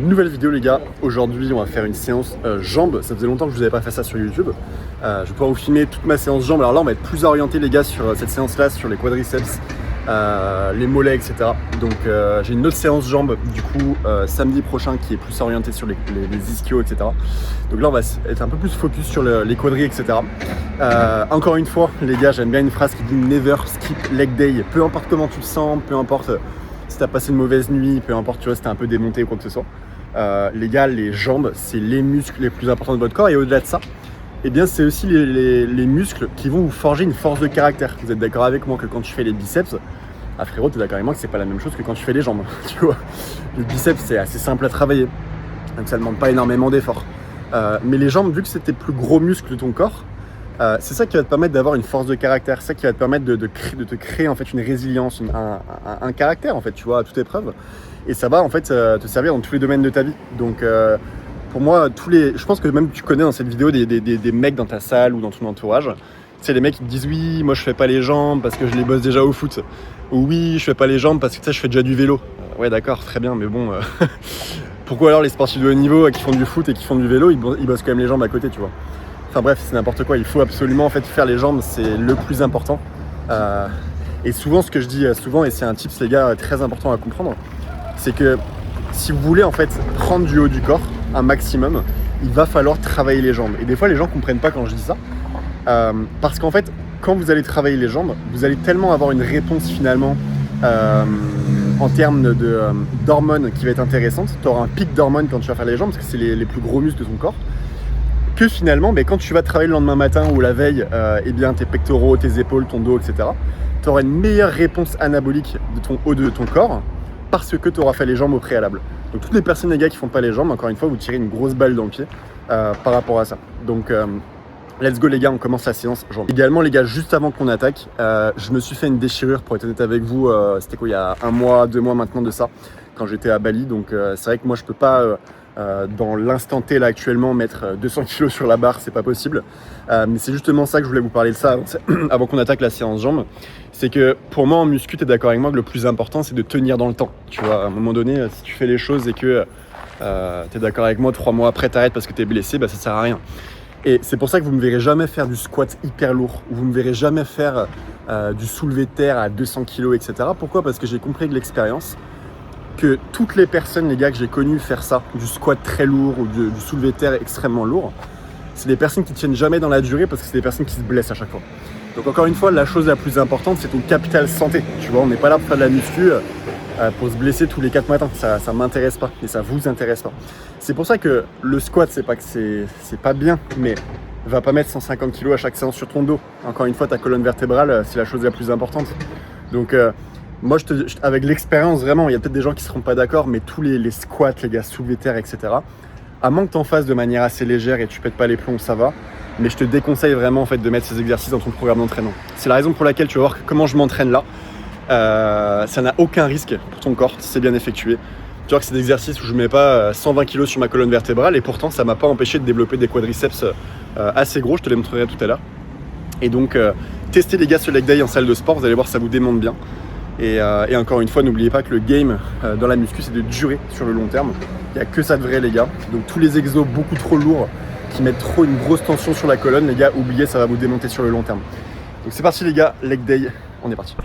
Nouvelle vidéo les gars, aujourd'hui on va faire une séance jambes, ça faisait longtemps que je vous avais pas fait ça sur YouTube. Je vais pouvoir vous filmer toute ma séance jambes, alors là on va être plus orienté les gars sur cette séance là, sur les quadriceps, les mollets etc. Donc j'ai une autre séance jambes du coup samedi prochain qui est plus orientée sur les ischios etc. Donc là on va être un peu plus focus sur les quadris etc. Encore une fois les gars, j'aime bien une phrase qui dit never skip leg day, peu importe comment tu te sens, peu importe si t'as passé une mauvaise nuit, peu importe tu vois si t'es un peu démonté ou quoi que ce soit. Les gars, les jambes, c'est les muscles les plus importants de votre corps et au-delà de ça, eh bien, c'est aussi les muscles qui vont vous forger une force de caractère. Vous êtes d'accord avec moi que quand tu fais les biceps, ah frérot, t'es d'accord avec moi que c'est pas la même chose que quand tu fais les jambes, tu vois. Le biceps, c'est assez simple à travailler, donc ça demande pas énormément d'efforts. Mais les jambes, vu que c'est tes plus gros muscles de ton corps, c'est ça qui va te permettre d'avoir une force de caractère, c'est ça qui va te permettre de te créer en fait une résilience, un caractère en fait, tu vois, à toute épreuve. Et ça va en fait te servir dans tous les domaines de ta vie. Donc pour moi, je pense que même tu connais dans cette vidéo des mecs dans ta salle ou dans ton entourage. C'est les mecs qui te disent oui, moi je fais pas les jambes parce que je les bosse déjà au foot. Ou oui, je fais pas les jambes parce que ça je fais déjà du vélo. Ouais d'accord, très bien, mais bon, pourquoi alors les sportifs de haut niveau qui font du foot et qui font du vélo, ils bossent quand même les jambes à côté, tu vois. Enfin bref, c'est n'importe quoi, il faut absolument en fait faire les jambes, c'est le plus important. Et souvent ce que je dis souvent, et c'est un tips les gars très important à comprendre, c'est que si vous voulez en fait prendre du haut du corps un maximum, il va falloir travailler les jambes. Et des fois les gens comprennent pas quand je dis ça, parce qu'en fait quand vous allez travailler les jambes, vous allez tellement avoir une réponse finalement en termes d'hormones qui va être intéressante. Tu auras un pic d'hormones quand tu vas faire les jambes parce que c'est les plus gros muscles de ton corps. Que finalement, quand tu vas travailler le lendemain matin ou la veille, eh bien tes pectoraux, tes épaules, ton dos, etc., tu auras une meilleure réponse anabolique de ton haut de ton corps parce que tu auras fait les jambes au préalable. Donc toutes les personnes les gars qui font pas les jambes, encore une fois, vous tirez une grosse balle dans le pied par rapport à ça. Donc let's go les gars, on commence la séance jambes. Également les gars, juste avant qu'on attaque, je me suis fait une déchirure pour être honnête avec vous, c'était quoi il y a 1 mois, 2 mois maintenant de ça, quand j'étais à Bali. Donc c'est vrai que moi je peux pas dans l'instant T là actuellement mettre 200 kg sur la barre, c'est pas possible. Mais c'est justement ça que je voulais vous parler de ça avant qu'on attaque la séance jambes. C'est que pour moi en muscu, t'es d'accord avec moi que le plus important c'est de tenir dans le temps. Tu vois, à un moment donné, si tu fais les choses et que t'es d'accord avec moi, 3 mois après t'arrêtes parce que t'es blessé, ça sert à rien. Et c'est pour ça que vous me verrez jamais faire du squat hyper lourd, ou vous me verrez jamais faire du soulevé de terre à 200 kg, etc. Pourquoi ? Parce que j'ai compris de l'expérience que toutes les personnes, les gars, que j'ai connues faire ça, du squat très lourd ou du soulevé de terre extrêmement lourd, c'est des personnes qui tiennent jamais dans la durée parce que c'est des personnes qui se blessent à chaque fois. Donc encore une fois, la chose la plus importante, c'est ton capital santé. Tu vois, on n'est pas là pour faire de la muscu pour se blesser tous les 4 matins. Ça m'intéresse pas et ça vous intéresse pas. C'est pour ça que le squat, c'est pas que c'est pas bien, mais va pas mettre 150 kg à chaque séance sur ton dos. Encore une fois, ta colonne vertébrale, c'est la chose la plus importante. Donc moi, avec l'expérience, vraiment, il y a peut-être des gens qui ne seront pas d'accord, mais tous les squats, les gars, soulevés terre, etc., à moins que tu en fasses de manière assez légère et tu pètes pas les plombs, ça va. Mais je te déconseille vraiment en fait, de mettre ces exercices dans ton programme d'entraînement. C'est la raison pour laquelle tu vas voir comment je m'entraîne là. Ça n'a aucun risque pour ton corps si c'est bien effectué. Tu vois que c'est des exercices où je ne mets pas 120 kg sur ma colonne vertébrale et pourtant ça ne m'a pas empêché de développer des quadriceps assez gros, je te les montrerai tout à l'heure. Et donc, testez les gars ce leg day en salle de sport, vous allez voir ça vous démonte bien. Et encore une fois, n'oubliez pas que le game dans la muscu, c'est de durer sur le long terme. Il n'y a que ça de vrai, les gars. Donc tous les exos beaucoup trop lourds qui mettent trop une grosse tension sur la colonne, les gars, oubliez, ça va vous démonter sur le long terme. Donc c'est parti les gars, leg day, on est parti.